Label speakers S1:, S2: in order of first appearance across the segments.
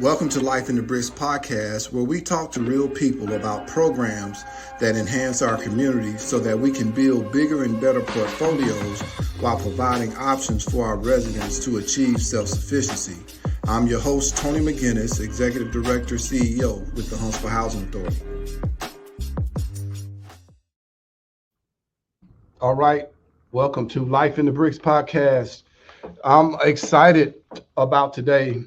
S1: Welcome to Life in the Bricks podcast, where we talk to real people about programs that enhance our community so that we can build bigger and better portfolios while providing options for our residents to achieve self-sufficiency. I'm your host, Tony McGinnis, Executive Director, CEO with the Huntsville Housing Authority.
S2: All right. Welcome to Life in the Bricks podcast. I'm excited about today.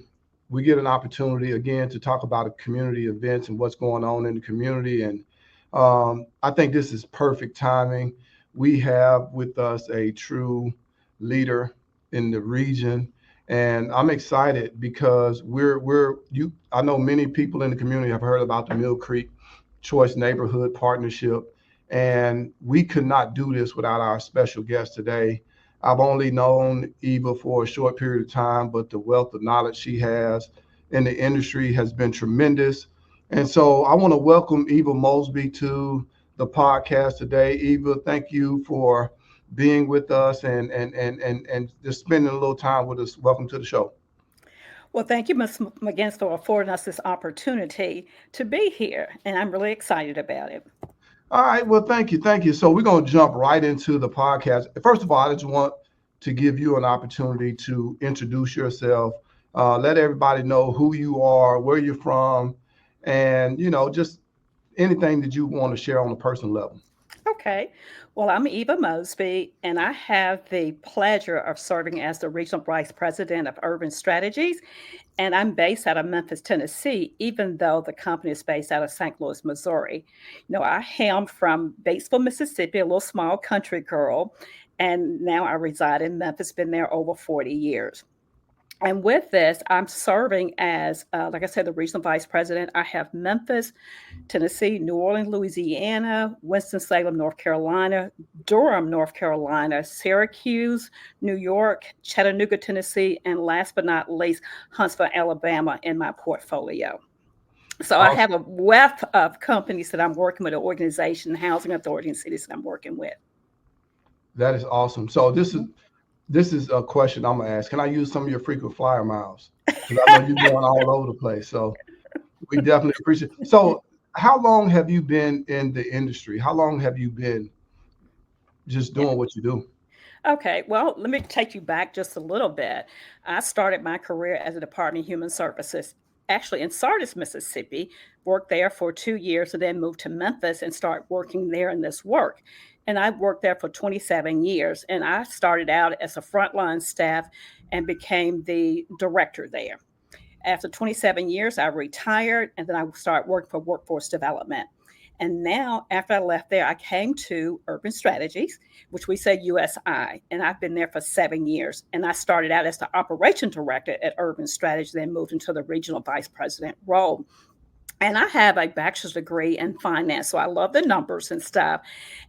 S2: We get an opportunity again to talk about community events and what's going on in the community. And I think this is perfect timing. We have with us a true leader in the region. And I'm excited because I know many people in the community have heard about the Mill Creek Choice Neighborhood Partnership. And we could not do this without our special guest today. I've only known Eva for a short period of time, but the wealth of knowledge she has in the industry has been tremendous. And so I want to welcome Eve Mosby to the podcast today. Eva, thank you for being with us and just spending a little time with us. Welcome to the show.
S3: Well, thank you, Ms. McGinnis, for affording us this opportunity to be here, and I'm really excited about it.
S2: All right. Well, thank you. So we're going to jump right into the podcast. First of all, I just want to give you an opportunity to introduce yourself, let everybody know who you are, where you're from, and, just anything that you want to share on a personal level.
S3: Okay. Well, I'm Eve Mosby, and I have the pleasure of serving as the Regional Vice President of Urban Strategies. And I'm based out of Memphis, Tennessee, even though the company is based out of St. Louis, Missouri. I am from Batesville, Mississippi, a little small country girl. And now I reside in Memphis, been there over 40 years. And with this, I'm serving as, like I said, the regional vice president. I have Memphis, Tennessee, New Orleans, Louisiana, Winston-Salem, North Carolina, Durham, North Carolina, Syracuse, New York, Chattanooga, Tennessee, and last but not least, Huntsville, Alabama in my portfolio. So I have a wealth of companies that I'm working with, an organization, housing authority, and cities that I'm working with.
S2: That is awesome. So this is a question I'm gonna ask. Can I use some of your frequent flyer miles? Because I know you're going all over the place. So we definitely appreciate it. So how long have you been in the industry? How long have you been just doing what you do?
S3: Okay, well, let me take you back just a little bit. I started my career as a Department of Human Services, actually in Sardis, Mississippi, worked there for 2 years and then moved to Memphis and started working there in this work. And I worked there for 27 years. And I started out as a frontline staff and became the director there. After 27 years, I retired and then I started working for workforce development. And now, after I left there, I came to Urban Strategies, which we say USI, and I've been there for 7 years. And I started out as the operation director at Urban Strategies, then moved into the regional vice president role. And I have a bachelor's degree in finance, so I love the numbers and stuff,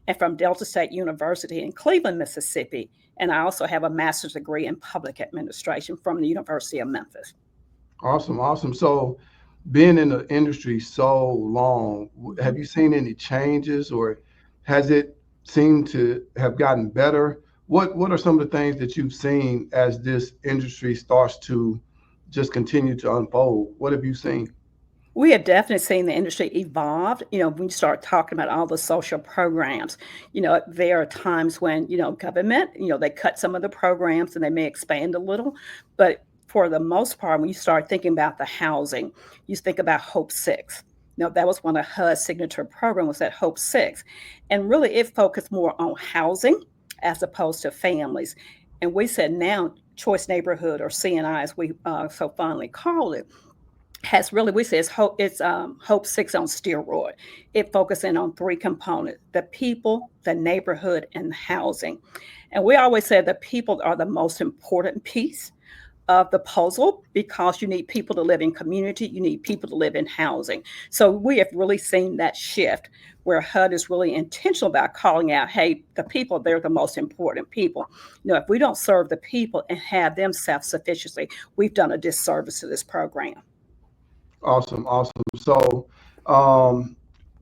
S3: and from Delta State University in Cleveland, Mississippi. And I also have a master's degree in public administration from the University of Memphis.
S2: Awesome. So being in the industry so long, have you seen any changes or has it seemed to have gotten better? What are some of the things that you've seen as this industry starts to just continue to unfold? What have you seen?
S3: We have definitely seen the industry evolve. When you start talking about all the social programs, there are times when, government, they cut some of the programs and they may expand a little. But for the most part, when you start thinking about the housing, you think about Hope 6. That was one of HUD's signature programs, was that Hope 6. And really it focused more on housing as opposed to families. And we said now Choice Neighborhood, or CNI as we so fondly call it, has really, we say it's Hope 6 on steroid. It focusing on 3 components: the people, the neighborhood, and the housing. And we always say the people are the most important piece of the puzzle because you need people to live in community, you need people to live in housing. So we have really seen that shift where HUD is really intentional about calling out, hey, the people, they're the most important people. If we don't serve the people and have them self-sufficiency, we've done a disservice to this program.
S2: Awesome. So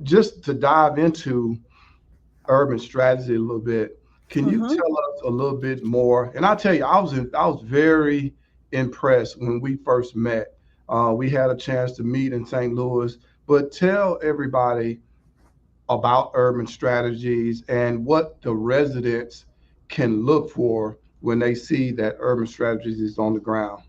S2: just to dive into urban strategy a little bit, can you tell us a little bit more? And I'll tell you, I was very impressed when we first met We had a chance to meet in St. Louis, but tell everybody about urban strategies and what the residents can look for when they see that urban strategies is on the ground.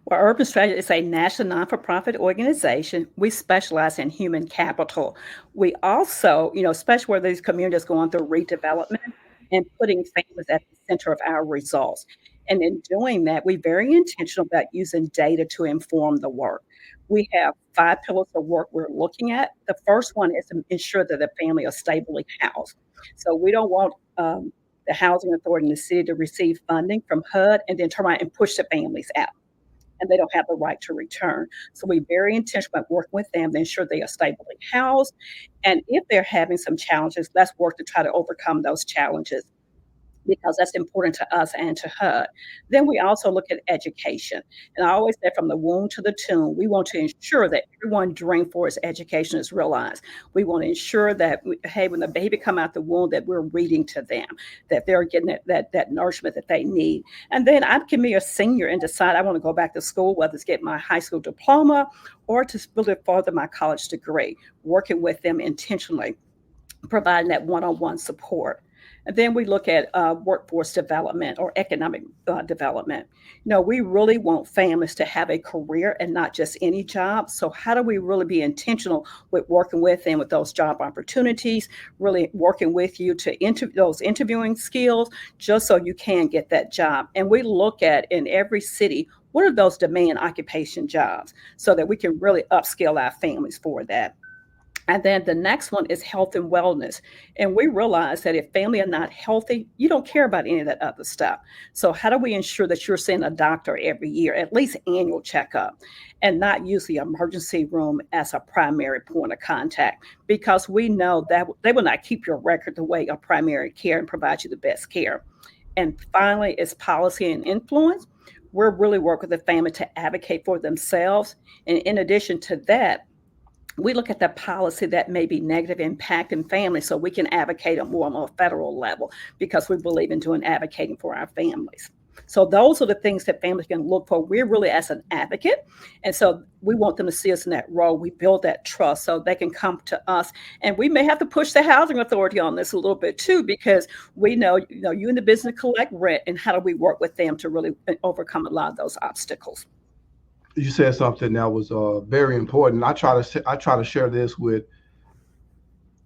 S3: Well, Urban Strategy is a national non-for-profit organization. We specialize in human capital. We also, especially where these communities going through redevelopment and putting families at the center of our results. And in doing that, we're very intentional about using data to inform the work. We have 5 pillars of work we're looking at. The first one is to ensure that the family are stably housed. So we don't want the housing authority in the city to receive funding from HUD and then turn around and push the families out and they don't have the right to return. So we're very intentional about working with them to ensure they are stably housed. And if they're having some challenges, let's work to try to overcome those challenges because that's important to us and to her. Then we also look at education. And I always say from the womb to the tomb, we want to ensure that everyone's dream for its education is realized. We want to ensure that, hey, when the baby come out the womb, that we're reading to them, that they're getting that nourishment that they need. And then I can be a senior and decide I want to go back to school, whether it's get my high school diploma or to really further my college degree, working with them intentionally, providing that one-on-one support. And then we look at workforce development or economic development. We really want families to have a career and not just any job. So how do we really be intentional with working with them with those job opportunities, really working with you to those interviewing skills, just so you can get that job. And we look at in every city, what are those demand occupation jobs so that we can really upskill our families for that. And then the next one is health and wellness. And we realize that if family are not healthy, you don't care about any of that other stuff. So how do we ensure that you're seeing a doctor every year, at least annual checkup, and not use the emergency room as a primary point of contact? Because we know that they will not keep your record the way of primary care and provide you the best care. And finally, is policy and influence. We're really working with the family to advocate for themselves. And in addition to that, we look at the policy that may be negative impacting families so we can advocate on more on a federal level because we believe in doing advocating for our families. So those are the things that families can look for. We're really as an advocate. And so we want them to see us in that role. We build that trust so they can come to us. And we may have to push the housing authority on this a little bit too, because we know, you in the business collect rent, and how do we work with them to really overcome a lot of those obstacles?
S2: You said something that was very important. I try to share this with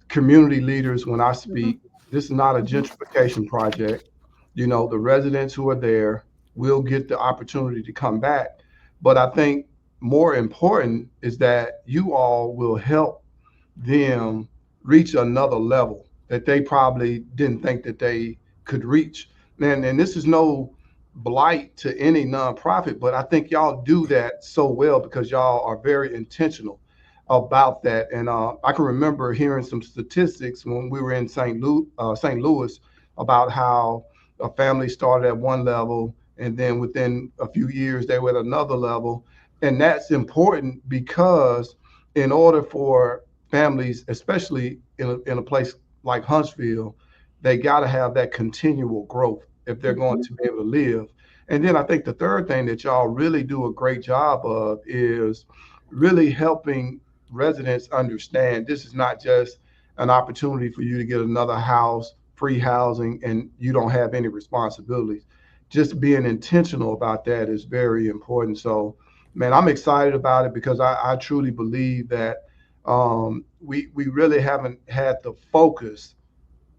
S2: community leaders when I speak.
S3: Mhm,
S2: This is not a
S3: mhm.
S2: gentrification project. The residents who are there will get the opportunity to come back. But I think more important is that you all will help them reach another level that they probably didn't think that they could reach. And this is no blight to any nonprofit, but I think y'all do that so well because y'all are very intentional about that. And I can remember hearing some statistics when we were in St. Louis about how a family started at one level and then within a few years they were at another level. And that's important because in order for families, especially in a place like Huntsville, they got to have that continual growth if they're going
S3: Mhm.
S2: to be able to live. And then I think the third thing that y'all really do a great job of is really helping residents understand this is not just an opportunity for you to get another house, free housing, and you don't have any responsibilities. Just being intentional about that is very important. So, man, I'm excited about it because I truly believe that we really haven't had the focus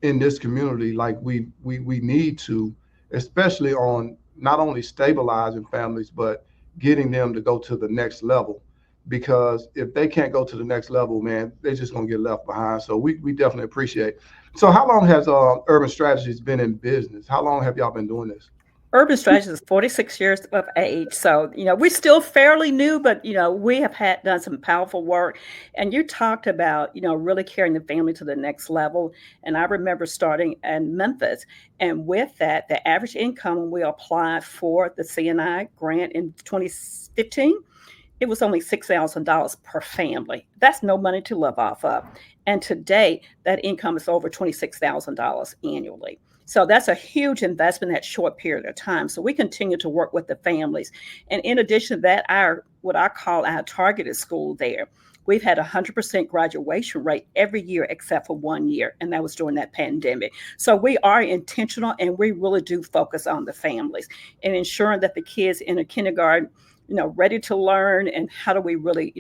S2: in this community like we need to, especially on not only stabilizing families but getting them to go to the next level. Because if they can't go to the next level, man, they're just gonna get left behind. So we definitely appreciate. So how long has Urban Strategies been in business? How long have y'all been doing this?
S3: Urban Strategies is 46 years of age. So, we're still fairly new, but, we have done some powerful work. And you talked about, really carrying the family to the next level. And I remember starting in Memphis. And with that, the average income when we applied for the CNI grant in 2015, it was only $6,000 per family. That's no money to live off of. And today, that income is over $26,000 annually. So that's a huge investment in that short period of time. So we continue to work with the families. And in addition to that, our what I call our targeted school there, we've had 100% graduation rate every year except for 1 year, and that was during that pandemic. So we are intentional, and we really do focus on the families and ensuring that the kids in a kindergarten, ready to learn, and how do we really,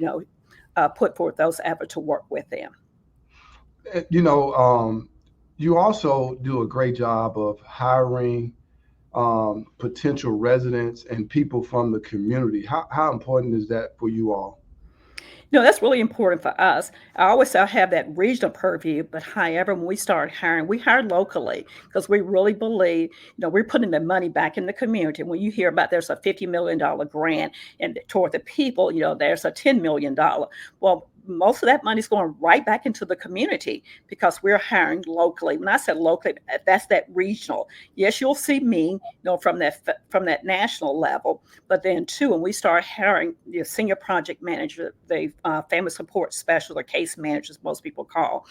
S3: put forth those efforts to work with them.
S2: You know, you also do a great job of hiring potential residents and people from the community. How important is that for you all?
S3: That's really important for us. I always say I have that regional purview, but however, when we start hiring, we hire locally because we really believe, we're putting the money back in the community. When you hear about there's a $50 million grant and toward the people, there's a $10 million. Well, most of that money is going right back into the community because we're hiring locally. When I said locally, that's that regional. Yes, you'll see me, from that national level, but then too, when we start hiring the senior project manager, the family support specialist or case managers, most people call,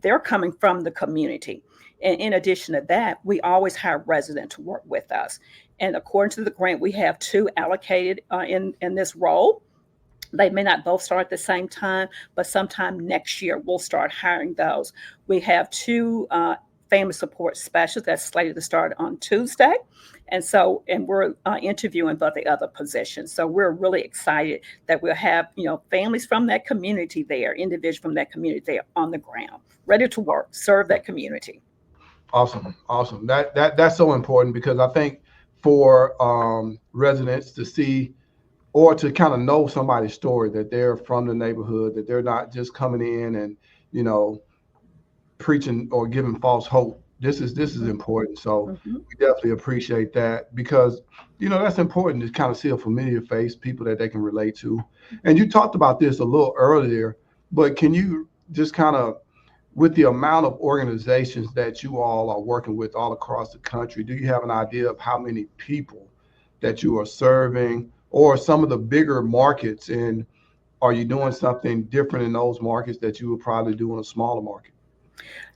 S3: they're coming from the community. And in addition to that, we always hire residents to work with us. And according to the grant, we have two allocated in this role. They may not both start at the same time, but sometime next year we'll start hiring those. We have two family support specialists that's slated to start on Tuesday. And we're interviewing both the other positions. So we're really excited that we'll have, families from that community there, individuals from that community there on the ground, ready to work, serve that community.
S2: Awesome. That's so important because I think for residents to see or to kind of know somebody's story, that they're from the neighborhood, that they're not just coming in and, preaching or giving false hope. This is important. So we definitely appreciate that because, that's important to kind of see a familiar face, people that they can relate to. And you talked about this a little earlier, but can you just kind of, with the amount of organizations that you all are working with all across the country, do you have an idea of how many people that you are serving, or some of the bigger markets, and are you doing something different in those markets that you would probably do in a smaller market?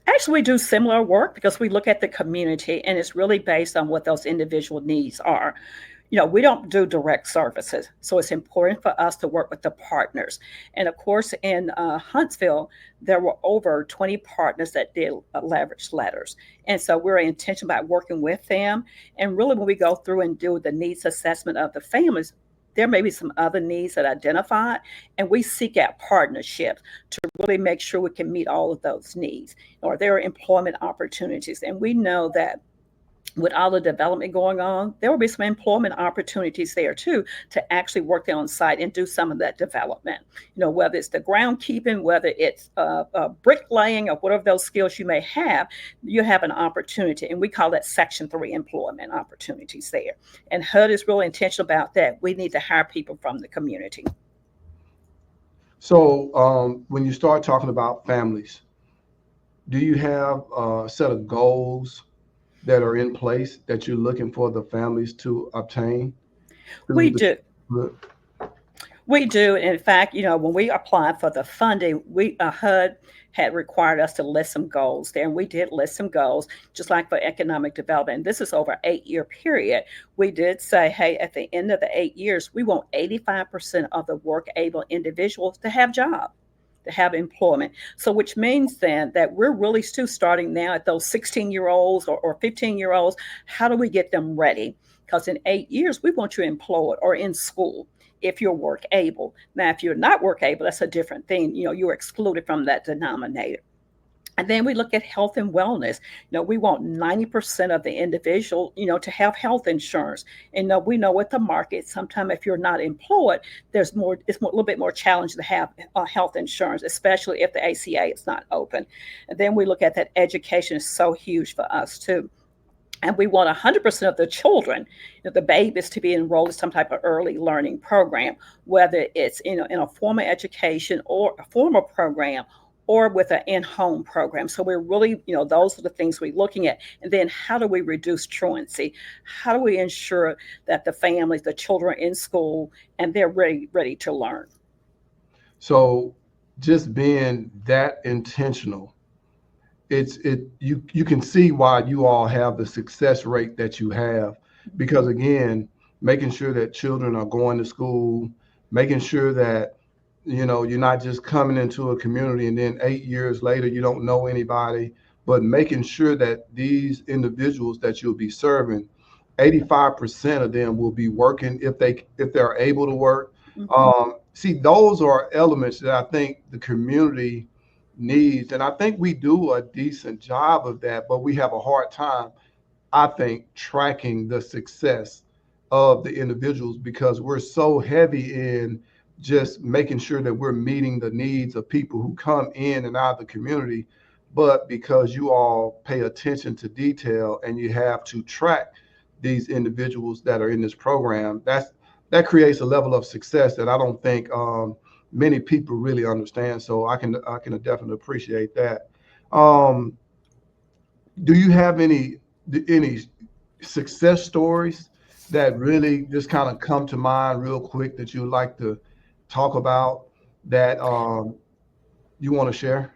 S3: Actually, we do similar work because we look at the community and it's really based on what those individual needs are. We don't do direct services, so it's important for us to work with the partners. And of course, in Huntsville, there were over 20 partners that did leverage letters. And so we're intentional about working with them. And really, when we go through and do the needs assessment of the families, there may be some other needs that are identified, and we seek out partnerships to really make sure we can meet all of those needs. Or there are employment opportunities, and we know that with all the development going on, there will be some employment opportunities there too to actually work there on site and do some of that development. Whether it's the groundkeeping, whether it's bricklaying, or whatever those skills you may have, you have an opportunity, and we call that Section 3 employment opportunities there. And HUD is really intentional about that. We need to hire people from the community.
S2: So when you start talking about families, do you have a set of goals that are in place that you're looking for the families to obtain?
S3: We do. We do. In fact, when we applied for the funding, HUD had required us to list some goals there, and we did list some goals, just like for economic development. And this is over an 8-year period. We did say, hey, at the end of the 8 years, we want 85% of the work-able individuals to have jobs, to have employment. So which means then that we're really still starting now at those 16-year-olds or 15-year-olds. How do we get them ready? Because in 8 years, we want you employed or in school if you're work able. Now, if you're not work able, that's a different thing. You're excluded from that denominator. And then we look at health and wellness. We want 90% of the individual, to have health insurance. And we know with the market, sometimes if you're not employed, it's a little bit more challenging to have health insurance, especially if the ACA is not open. And then we look at that education is so huge for us too. And we want 100% of the children, the babies, to be enrolled in some type of early learning program, whether it's in a formal education or a formal program, or with an in-home program. So we're really, those are the things we're looking at. And then how do we reduce truancy? How do we ensure that the families, the children are in school and they're ready to learn?
S2: So just being that intentional you can see why you all have the success rate that you have, because again, making sure that children are going to school, making sure that you're not just coming into a community and then 8 years later you don't know anybody, but making sure that these individuals that you'll be serving, 85% of them will be working if they're able to work. See, those are elements that I think the community needs, and I think we do a decent job of that, but we have a hard time, I think, tracking the success of the individuals because we're so heavy in just making sure that we're meeting the needs of people who come in and out of the community. But because you all pay attention to detail and you have to track these individuals that are in this program, that creates a level of success that I don't think many people really understand. So I can definitely appreciate that. Do you have any success stories that really just kind of come to mind real quick that you would like to talk about that you want to share?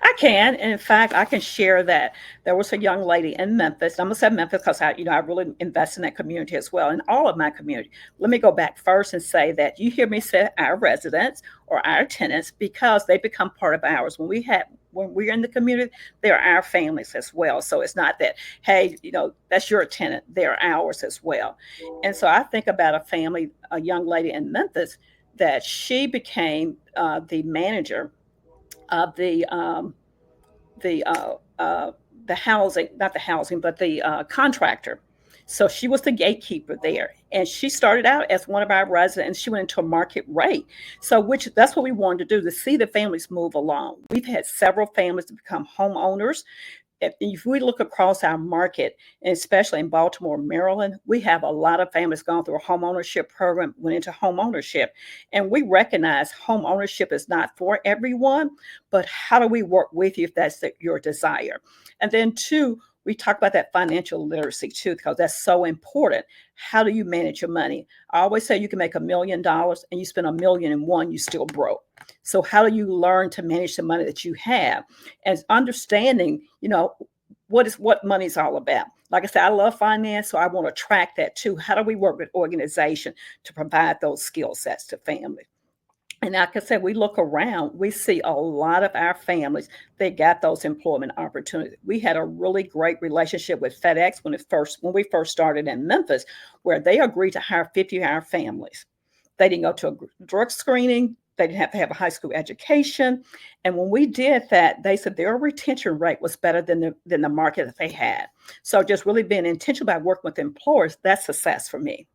S3: I can. And in fact, I can share that there was a young lady in Memphis. I'm going to say Memphis because I really invest in that community as well, in all of my community. Let me go back first and say that you hear me say our residents or our tenants because they become part of ours. When we're in the community, they're our families as well. So it's not that, hey, that's your tenant. They're ours as well. And so I think about a young lady in Memphis that she became the manager of the housing, not the housing, but the contractor. So she was the gatekeeper there, and she started out as one of our residents. And she went into a market rate. So, that's what we wanted to do, to see the families move along. We've had several families to become homeowners. If we look across our market, and especially in Baltimore, Maryland, we have a lot of families gone through a home ownership program, went into home ownership. And we recognize home ownership is not for everyone, but how do we work with you if that's your desire? And then two, we talk about that financial literacy too, because that's so important. How do you manage your money? I always say you can make $1 million and you spend $1,000,001, you still broke. So how do you learn to manage the money that you have? And understanding, what money is all about. Like I said, I love finance, so I want to track that too. How do we work with organization to provide those skill sets to families? And like I said, we look around, we see a lot of our families, they got those employment opportunities. We had a really great relationship with FedEx when we first started in Memphis, where they agreed to hire 50 of our families. They didn't go to a drug screening. They didn't have to have a high school education. And when we did that, they said their retention rate was better than the market that they had. So just really being intentional about working with employers, that's success for me.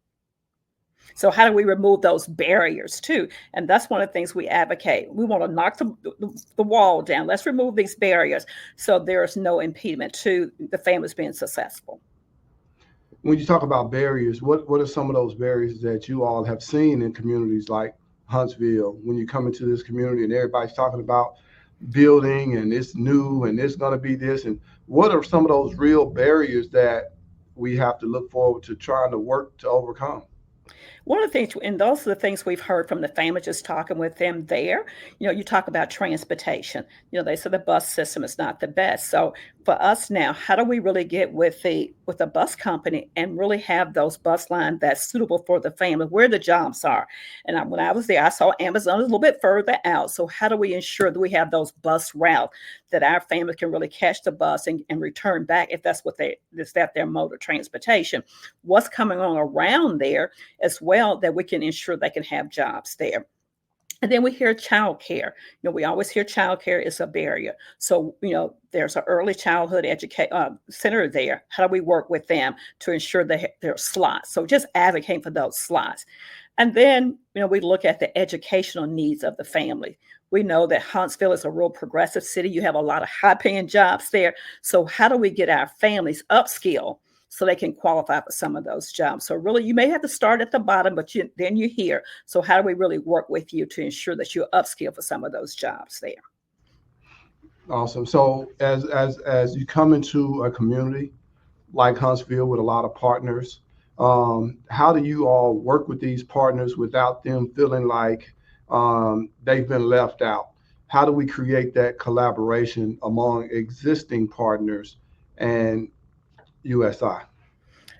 S3: So how do we remove those barriers too? And that's one of the things we advocate. We want to knock the wall down. Let's remove these barriers so there's no impediment to the families being successful.
S2: When you talk about barriers, what are some of those barriers that you all have seen in communities like Huntsville, when you come into this community and everybody's talking about building and it's new and it's going to be this, and what are some of those real barriers that we have to look forward to trying to work to overcome?
S3: One of the things, and those are the things we've heard from the family, just talking with them there, you talk about transportation. They say the bus system is not the best. So for us now, how do we really get with the bus company and really have those bus lines that's suitable for the family, where the jobs are? And when I was there, I saw Amazon a little bit further out. So how do we ensure that we have those bus routes that our family can really catch the bus and return back if that's their mode of transportation? What's coming on around there as well that we can ensure they can have jobs there? And then we hear childcare. We always hear childcare is a barrier. So, there's an early childhood center there. How do we work with them to ensure that there are slots? So just advocating for those slots. And then, we look at the educational needs of the family. We know that Huntsville is a real progressive city. You have a lot of high-paying jobs there. So how do we get our families upskilled so they can qualify for some of those jobs? So really, you may have to start at the bottom, but then you're here. So how do we really work with you to ensure that you're upskilled for some of those jobs there?
S2: Awesome. So as you come into a community like Huntsville with a lot of partners, how do you all work with these partners without them feeling like they've been left out? how do we create that collaboration among existing partners and USI?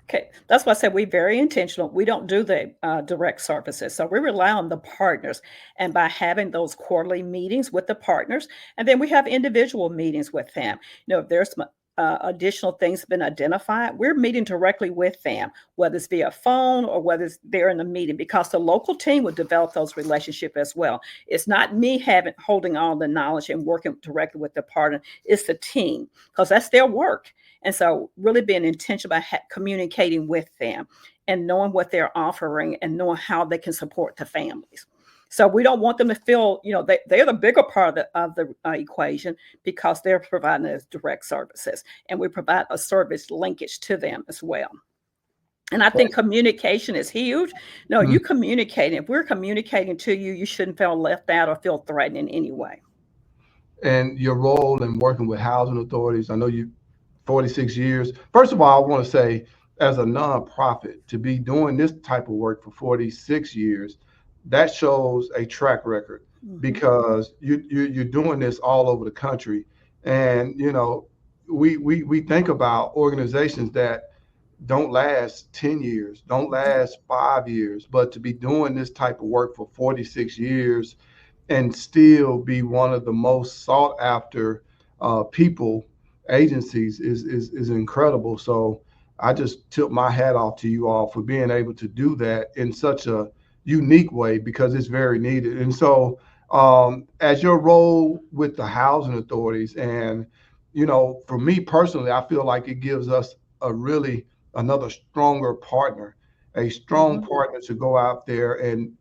S3: Okay, that's why I said we're very intentional. We don't do the direct services, so we rely on the partners, and by having those quarterly meetings with the partners, and then we have individual meetings with them. If there's some additional things been identified, we're meeting directly with them, whether it's via phone or whether it's they're in the meeting, because the local team would develop those relationships as well. It's not me holding all the knowledge and working directly with the partner. It's the team, because that's their work. And so really being intentional about communicating with them and knowing what they're offering and knowing how they can support the families. So we don't want them to feel, they're the bigger part of the equation, because they're providing us direct services, and we provide a service linkage to them as well. And I think communication is huge. No, you communicating. If we're communicating to you, you shouldn't feel left out or feel threatened in any way.
S2: And your role in working with housing authorities, I know you 46 years. First of all, I want to say, as a nonprofit, to be doing this type of work for 46 years, that shows a track record, because you're doing this all over the country. And, we think about organizations that don't last 10 years, don't last 5 years, but to be doing this type of work for 46 years and still be one of the most sought after agencies is incredible. So I just tip my hat off to you all for being able to do that in such a unique way, because it's very needed. And so as your role with the housing authorities, and for me personally, I feel like it gives us another stronger partner, a strong partner to go out there. And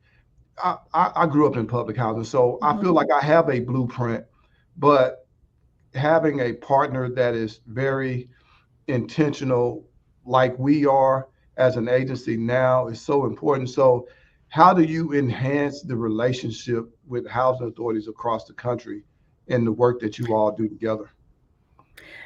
S2: I grew up in public housing, so I feel like I have a blueprint, but having a partner that is very intentional, like we are as an agency now, is so important. So how do you enhance the relationship with housing authorities across the country in the work that you all do together?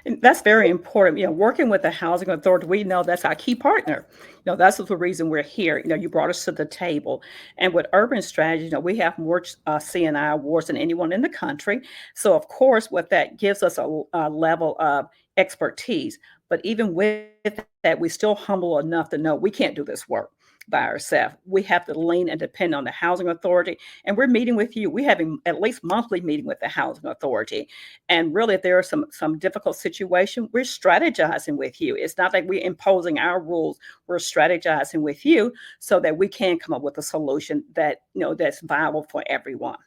S3: And that's very important. Working with the housing authority, we know that's our key partner. That's the reason we're here. You brought us to the table. And with urban strategy, we have more CNI awards than anyone in the country. So of course, what that gives us a level of expertise. But even with that, we still humble enough to know we can't do this work by ourselves. We have to lean and depend on the housing authority. And we're meeting with you. We're having at least monthly meeting with the housing authority. And really, if there are some difficult situation, we're strategizing with you. It's not like we're imposing our rules. We're strategizing with you so that we can come up with a solution that, that's viable for everyone.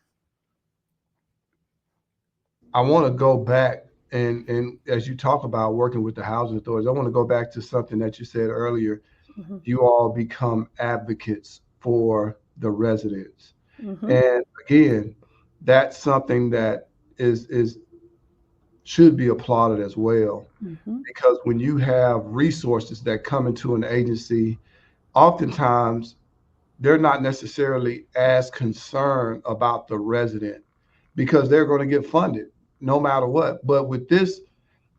S2: I want to go back, and as you talk about working with the housing authorities, I want to go back to something that you said earlier. You all become advocates for the residents. And again, that's something that should be applauded as well, because when you have resources that come into an agency, oftentimes they're not necessarily as concerned about the resident, because they're going to get funded no matter what. But with this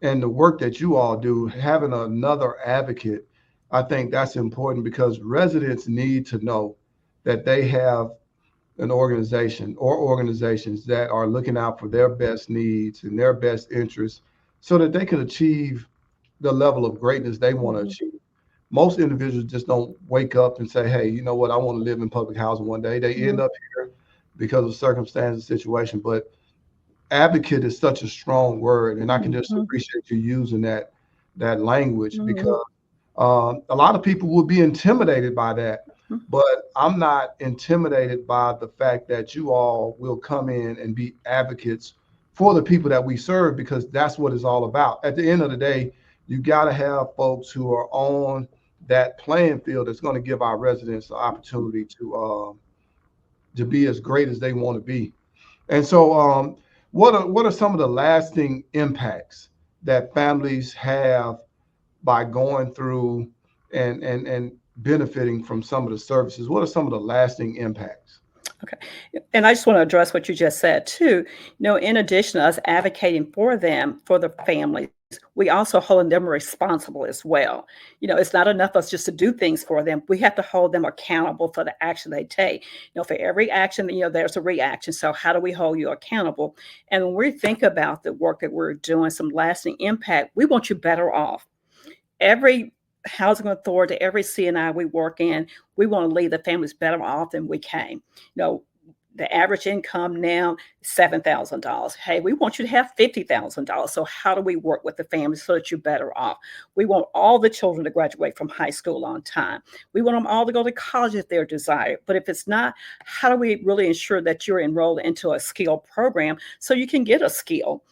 S2: and the work that you all do, having another advocate, I think that's important, because residents need to know that they have an organization or organizations that are looking out for their best needs and their best interests, so that they can achieve the level of greatness they want to achieve. Most individuals just don't wake up and say, hey, you know what, I want to live in public housing one day. They end up here because of circumstances, situation. But advocate is such a strong word, and I can just appreciate you using that language, because a lot of people will be intimidated by that, but I'm not intimidated by the fact that you all will come in and be advocates for the people that we serve, because that's what it's all about. At the end of the day, you got to have folks who are on that playing field that's going to give our residents the opportunity to be as great as they want to be. And so what are some of the lasting impacts that families have by going through and benefiting from some of the services? What are some of the lasting impacts?
S3: Okay. And I just want to address what you just said too. In addition to us advocating for them, for the families, we also hold them responsible as well. It's not enough us just to do things for them. We have to hold them accountable for the action they take. For every action, there's a reaction. So how do we hold you accountable? And when we think about the work that we're doing, some lasting impact, we want you better off. Every housing authority, every CNI we work in, we want to leave the families better off than we came. The average income now is $7,000. Hey, we want you to have $50,000. So how do we work with the families so that you're better off? We want all the children to graduate from high school on time. We want them all to go to college if they're desired. But if it's not, how do we really ensure that you're enrolled into a skill program so you can get a skill?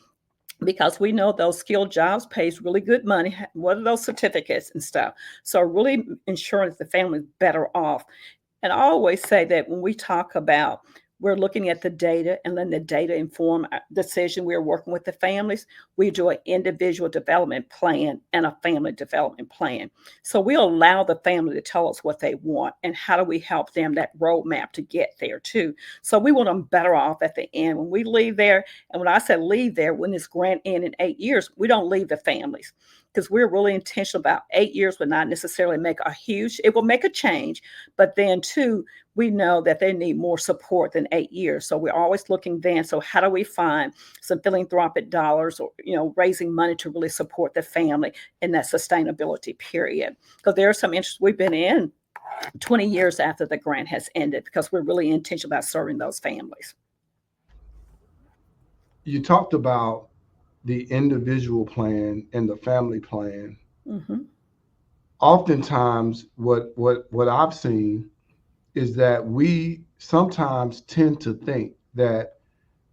S3: Because we know those skilled jobs pays really good money. What are those certificates and stuff? So really ensuring that the family is better off. And I always say that when we talk about we're looking at the data and letting the data inform our decision. We're working with the families. We do an individual development plan and a family development plan. So we allow the family to tell us what they want and how do we help them that roadmap to get there too. So we want them better off at the end. When we leave there, and when I say leave there, when this grant ends in 8 years, we don't leave the families because we're really intentional about 8 years would not necessarily make it will make a change, but then too, we know that they need more support than 8 years. So we're always looking then. So how do we find some philanthropic dollars or, raising money to really support the family in that sustainability period? Because there are some interests we've been in 20 years after the grant has ended because we're really intentional about serving those families.
S2: You talked about the individual plan and the family plan.
S3: Mm-hmm.
S2: Oftentimes, what I've seen is that we sometimes tend to think that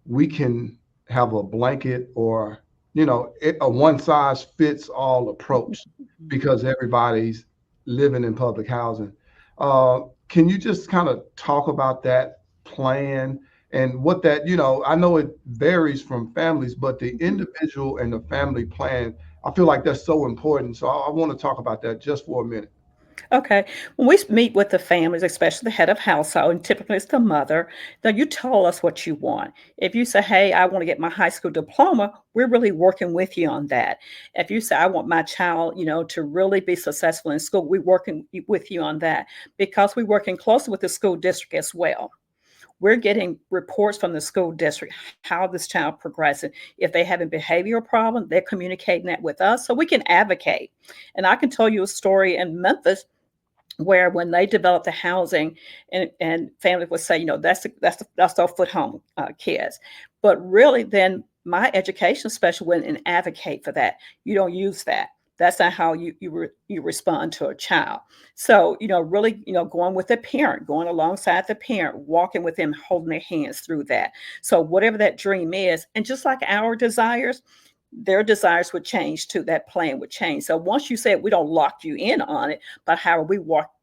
S2: we can have a blanket or a one size fits all approach because everybody's living in public housing. Can you just kind of talk about that plan and what that, I know it varies from families, but the individual and the family plan, I feel like that's so important. So I want to talk about that just for a minute.
S3: Okay. When we meet with the families, especially the head of household, and typically it's the mother, then you tell us what you want. If you say, hey, I want to get my high school diploma, we're really working with you on that. If you say, I want my child, to really be successful in school, we're working with you on that because we're working closely with the school district as well. We're getting reports from the school district, how this child progresses. If they have a behavioral problem, they're communicating that with us so we can advocate. And I can tell you a story in Memphis where when they developed the housing and families would say, that's our foot home kids. But really then my education specialist went and advocate for that. You don't use that. That's not how you respond to a child. So, really, going with the parent, going alongside the parent, walking with them, holding their hands through that. So whatever that dream is, and just like our desires, their desires would change too. That plan would change. So once you said we don't lock you in on it, but how are we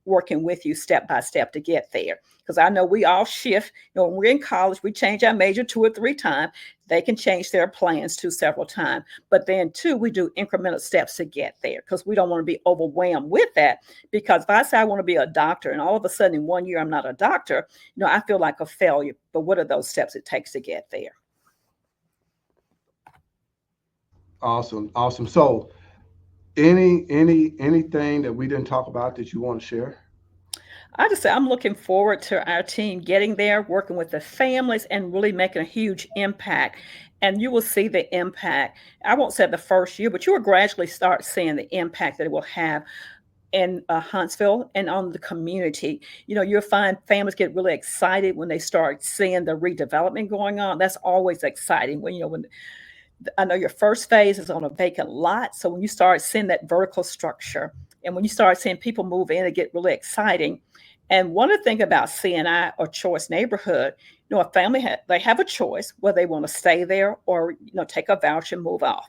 S3: working with you step by step to get there? Because I know we all shift. When we're in college, we change our major 2 or 3 times. They can change their plans several times. But then too, we do incremental steps to get there because we don't want to be overwhelmed with that. Because if I say I want to be a doctor and all of a sudden in 1 year I'm not a doctor, I feel like a failure. But what are those steps it takes to get there?
S2: Awesome. So anything that we didn't talk about that you want to share?
S3: I just say I'm looking forward to our team getting there, working with the families and really making a huge impact. And you will see the impact. I won't say the first year, but you will gradually start seeing the impact that it will have in Huntsville and on the community. You'll find families get really excited when they start seeing the redevelopment going on. That's always exciting when I know your first phase is on a vacant lot. So when you start seeing that vertical structure and when you start seeing people move in, it get really exciting. And one of the things about CNI or choice neighborhood, a family, they have a choice whether they want to stay there or, take a voucher and move off.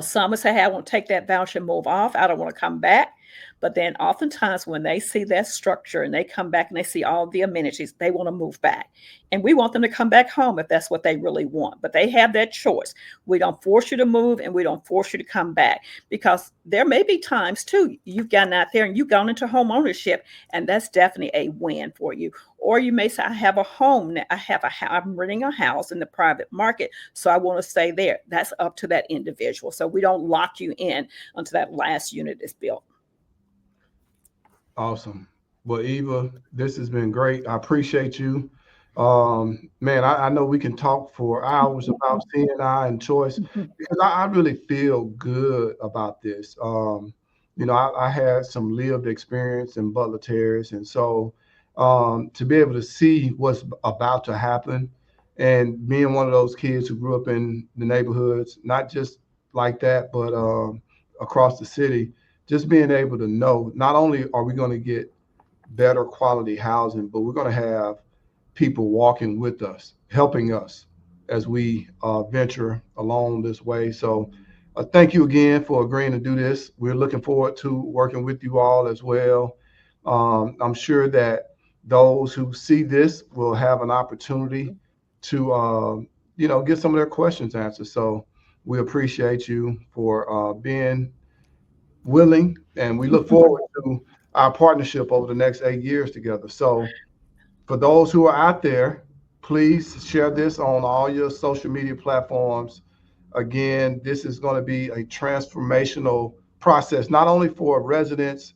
S3: Some will say, hey, I want to take that voucher and move off. I don't want to come back. But then oftentimes when they see that structure and they come back and they see all the amenities, they want to move back. And we want them to come back home if that's what they really want. But they have that choice. We don't force you to move and we don't force you to come back because there may be times too, you've gotten out there and you've gone into home ownership and that's definitely a win for you. Or you may say, I have a home now. I'm renting a house in the private market, so I want to stay there. That's up to that individual. So we don't lock you in until that last unit is built.
S2: Awesome. Well, Eva, this has been great. I appreciate you. Man, I know we can talk for hours about C&I and choice because I really feel good about this. I had some lived experience in Butler Terrace, and so to be able to see what's about to happen, and being one of those kids who grew up in the neighborhoods, not just like that, but across the city, just being able to know not only are we going to get better quality housing, but we're going to have people walking with us, helping us as we venture along this way. So thank you again for agreeing to do this. We're looking forward to working with you all as well. I'm sure that those who see this will have an opportunity to, get some of their questions answered. So we appreciate you for being willing, and we look forward to our partnership over the next 8 years together. So for those who are out there, please share this on all your social media platforms. Again, this is going to be a transformational process, not only for residents,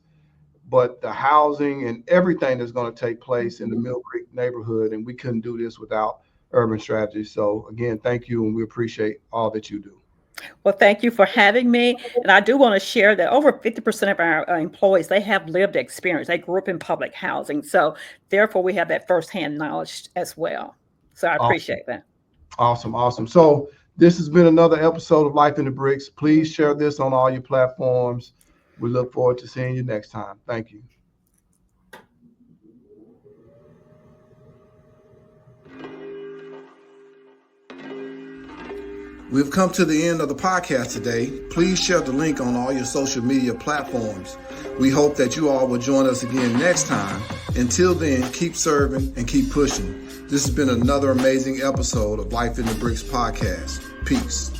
S2: but the housing and everything that's going to take place in the Mill Creek neighborhood. And we couldn't do this without Urban Strategy. So again, thank you, and we appreciate all that you do.
S3: Well, thank you for having me. And I do want to share that over 50% of our employees, they have lived experience. They grew up in public housing. So therefore, we have that firsthand knowledge as well. So I appreciate that.
S2: Awesome. So this has been another episode of Life in the Bricks. Please share this on all your platforms. We look forward to seeing you next time. Thank you.
S1: We've come to the end of the podcast today. Please share the link on all your social media platforms. We hope that you all will join us again next time. Until then, keep serving and keep pushing. This has been another amazing episode of Life in the Bricks podcast. Peace.